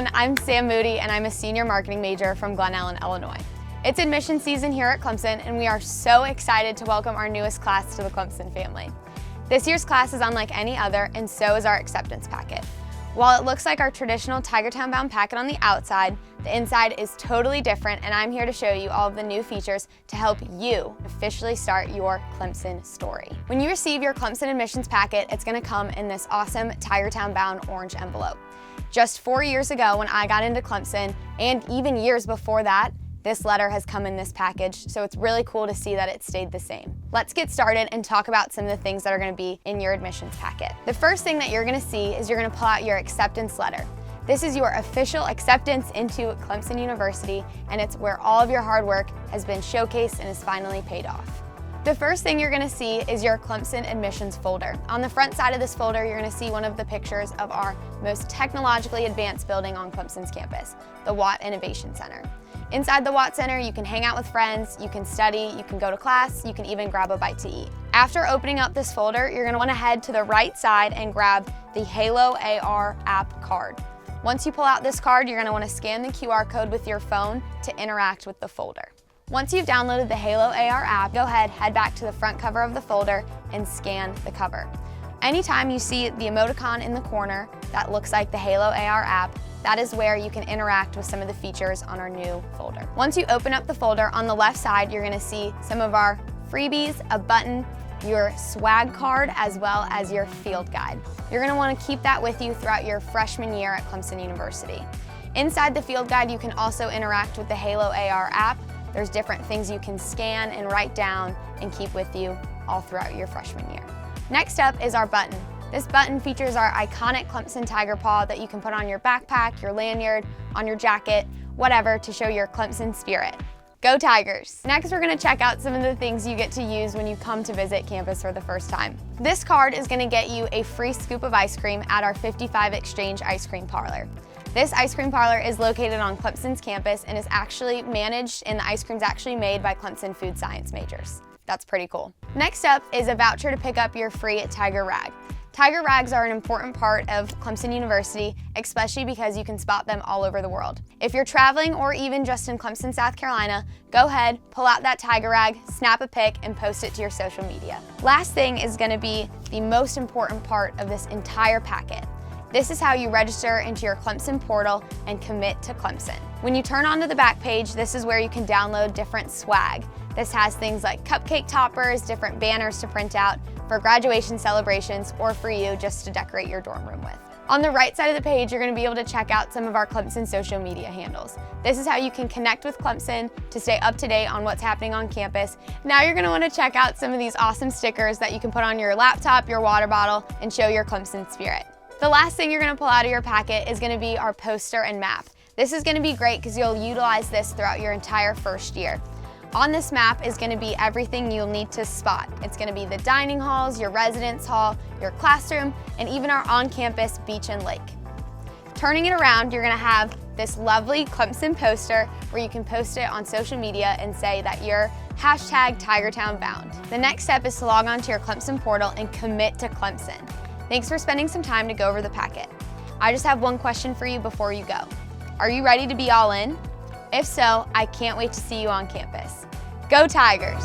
everyone, I'm Sam Moody and I'm a senior marketing major from Glen Ellen, Illinois. It's admission season here at Clemson and we are so excited to welcome our newest class to the Clemson family. This year's class is unlike any other and so is our acceptance packet. While it looks like our traditional Tigertown bound packet on the outside, the inside is totally different and I'm here to show you all of the new features to help you officially start your Clemson story. When you receive your Clemson admissions packet, it's going to come in this awesome Tigertown bound orange envelope. Just 4 years ago when I got into Clemson, and even years before that, this letter has come in this package, so it's really cool to see that it stayed the same. Let's get started and talk about some of the things that are going to be in your admissions packet. The first thing that you're going to see is you're going to pull out your acceptance letter. This is your official acceptance into Clemson University, and it's where all of your hard work has been showcased and is finally paid off. The first thing you're going to see is your Clemson admissions folder. On the front side of this folder, you're going to see one of the pictures of our most technologically advanced building on Clemson's campus, the Watt Innovation Center. Inside the Watt Center, you can hang out with friends, you can study, you can go to class, you can even grab a bite to eat. After opening up this folder, you're going to want to head to the right side and grab the Halo AR app card. Once you pull out this card, you're going to want to scan the QR code with your phone to interact with the folder. Once you've downloaded the Halo AR app, go ahead, head back to the front cover of the folder and scan the cover. Anytime you see the emoticon in the corner that looks like the Halo AR app, that is where you can interact with some of the features on our new folder. Once you open up the folder, on the left side, you're going to see some of our freebies, a button, your swag card, as well as your field guide. You're going to want to keep that with you throughout your freshman year at Clemson University. Inside the field guide, you can also interact with the Halo AR app. There's different things you can scan and write down and keep with you all throughout your freshman year. Next up is our button. This button features our iconic Clemson tiger paw that you can put on your backpack, your lanyard, on your jacket, whatever, to show your Clemson spirit. Go Tigers! Next, we're going to check out some of the things you get to use when you come to visit campus for the first time. This card is going to get you a free scoop of ice cream at our 55 Exchange Ice Cream Parlor. This ice cream parlor is located on Clemson's campus and is actually managed, and the ice cream's actually made by Clemson food science majors. That's pretty cool. Next up is a voucher to pick up your free Tiger Rag. Tiger rags are an important part of Clemson University, especially because you can spot them all over the world. If you're traveling or even just in Clemson, South Carolina, go ahead, pull out that tiger rag, snap a pic, and post it to your social media. Last thing is going to be the most important part of this entire packet. This is how you register into your Clemson portal and commit to Clemson. When you turn onto the back page, this is where you can download different swag. This has things like cupcake toppers, different banners to print out for graduation celebrations, or for you just to decorate your dorm room with. On the right side of the page, you're going to be able to check out some of our Clemson social media handles. This is how you can connect with Clemson to stay up to date on what's happening on campus. Now you're going to want to check out some of these awesome stickers that you can put on your laptop, your water bottle, and show your Clemson spirit. The last thing you're going to pull out of your packet is going to be our poster and map. This is going to be great because you'll utilize this throughout your entire first year. On this map is going to be everything you'll need to spot. It's going to be the dining halls, your residence hall, your classroom, and even our on-campus beach and lake. Turning it around, you're going to have this lovely Clemson poster where you can post it on social media and say that you're #TigertownBound. The next step is to log on to your Clemson portal and commit to Clemson. Thanks for spending some time to go over the packet. I just have one question for you before you go. Are you ready to be all in? If so, I can't wait to see you on campus. Go Tigers!